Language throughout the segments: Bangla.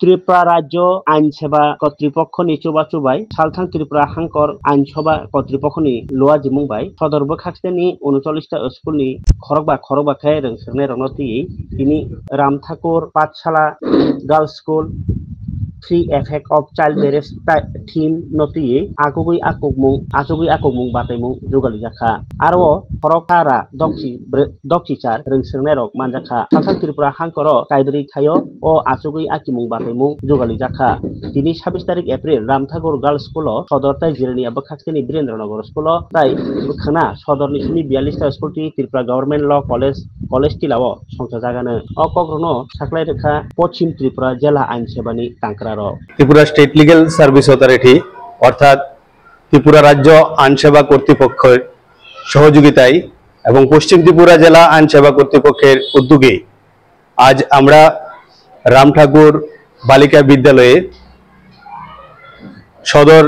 ত্রিপুরা রাজ্য আইনসেবা কর্তৃপক্ষनि चुबाचुबाय सालथां त्रिपुरा हांकर आइनसभा कर्तृपक्षनि लुआ जिमुंबाय सदरबो खाखिनि 39टा स्कुलनि खरगबाखाय रोंसोरनाय रनति तिनि Ram Thakur Pathshala girls school free effect of child marriage theme नति आगुबै आकगमुं बाथायमुं जुगालि जाखा आरो हरकारा दक्षिचार रोंसोरनाय रक मानजाखा सालथां त्रिपुरा हांकर कायदरि थायो ओ आगुबै आकिमुं बाथायमुं जुगालि जाखा दिनै 26 तारिख April Ram Thakur girls school सदर जिल्लानि बखाखिनि वीरेन्द्रनगर स्कुल बखाना सदरनि 42टा school Tripura government law college टिलाव संसा जागानो अकग्रनो साख्लाय रेखा पश्चिम त्रिपुरा जिला आईन सेवानि तांक्रा Tripura state legal service authority अर्थात त्रिपुरा राज्य आईन सेवा कर्तृपक्षের সহযোগিতায় এবং পশ্চিম ত্রিপুরা জেলা আইন সেবা কর্তৃপক্ষের উদ্যোগে আজ আমরা রাম ঠাকুর বালিকা বিদ্যালয়ে সদর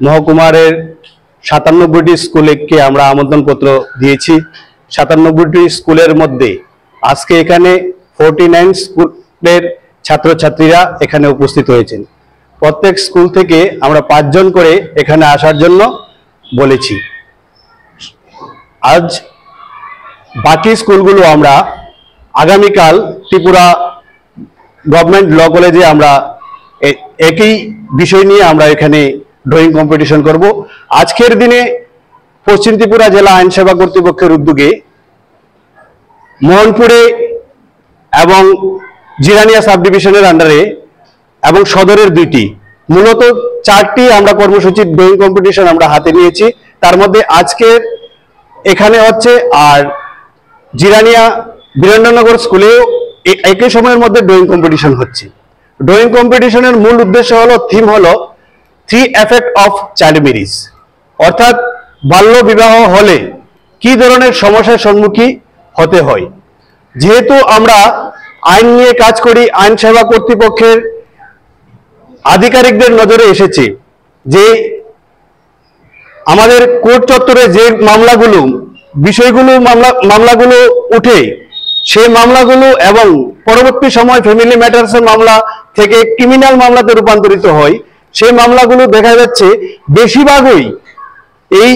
মহকুমারের 97টি স্কুলকে আমরা আমন্ত্রণপত্র দিয়েছি। 97টি স্কুলের মধ্যে আজকে এখানে 49 স্কুলের ছাত্রছাত্রীরা এখানে উপস্থিত হয়েছেন। প্রত্যেক স্কুল থেকে আমরা 5 জন করে এখানে আসার জন্য বলেছি। আজ বাকি স্কুলগুলো আমরা আগামীকাল ত্রিপুরা গভর্নমেন্ট ল কলেজে আমরা একই বিষয় নিয়ে আমরা এখানে ড্রয়িং কম্পিটিশন করব। আজকের দিনে পশ্চিম ত্রিপুরা জেলা আইন সেবা কর্তৃপক্ষের উদ্যোগে মোহনপুরে এবং জিরানিয়া সাব ডিভিশনের আন্ডারে এবং সদরের 2টি মূলত 4টি আমরা কর্মসূচি ড্রয়িং কম্পিটিশন আমরা হাতে নিয়েছি। তার মধ্যে আজকে এখানে হচ্ছে আর জিরানিয়া বীরেন্দ্রনগর স্কুলেও একই সময়ের মধ্যে ড্রয়িং কম্পিটিশন হচ্ছে। ড্রয়িং কম্পিটিশনের মূল উদ্দেশ্য হলো থিম হলো 3 এফেক্ট অফ চাইল্ড ম্যারেজ অর্থাৎ বাল্য বিবাহ হলে কি ধরনের সমস্যার সম্মুখীন হতে হয়। যেহেতু আমরা আইন নিয়ে কাজ করি, আইন সেবা কর্তৃপক্ষের আধিকারিকদের নজরে এসেছে যে আমাদের কোর্ট চত্বরে যে মামলাগুলো উঠে সেই মামলাগুলো এবং পরবর্তী সময় ফ্যামিলি ম্যাটার্সের মামলা থেকে ক্রিমিনাল মামলাতে রূপান্তরিত হয়। সেই মামলাগুলো দেখা যাচ্ছে বেশিরভাগই এই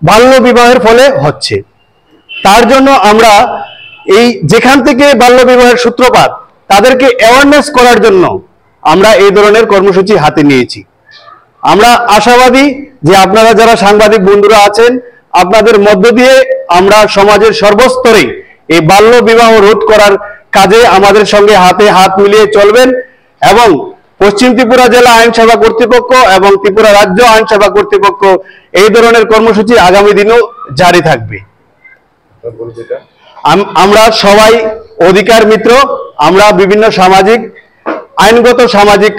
বাল্য বিবাহের ফলে হচ্ছে। তার জন্য আমরা এই যেখান থেকে বাল্য বিবাহের সূত্রপাত তাদেরকে অ্যাওয়ারনেস করার জন্য আমরা এই ধরনের কর্মসূচি হাতে নিয়েছি। আমরা আশাবাদী যে আপনারা যারা সাংবাদিক বন্ধুরা আছেন আপনাদের মধ্য দিয়ে আমরা সমাজের সর্বস্তরে এই বাল্য বিবাহ রোধ করার কাজে আমাদের সঙ্গে হাতে হাত মিলিয়ে চলবেন এবং পশ্চিম ত্রিপুরা জেলা আইন সেবা কর্তৃপক্ষ এবং ত্রিপুরা রাজ্য আইন সেবা কর্তৃপক্ষ এই ধরনের কর্মসূচি আগামী দিনেও জারি থাকবে। আমরা সবাই অধিকার মিত্র, আমরা বিভিন্ন আইনগত সামাজিক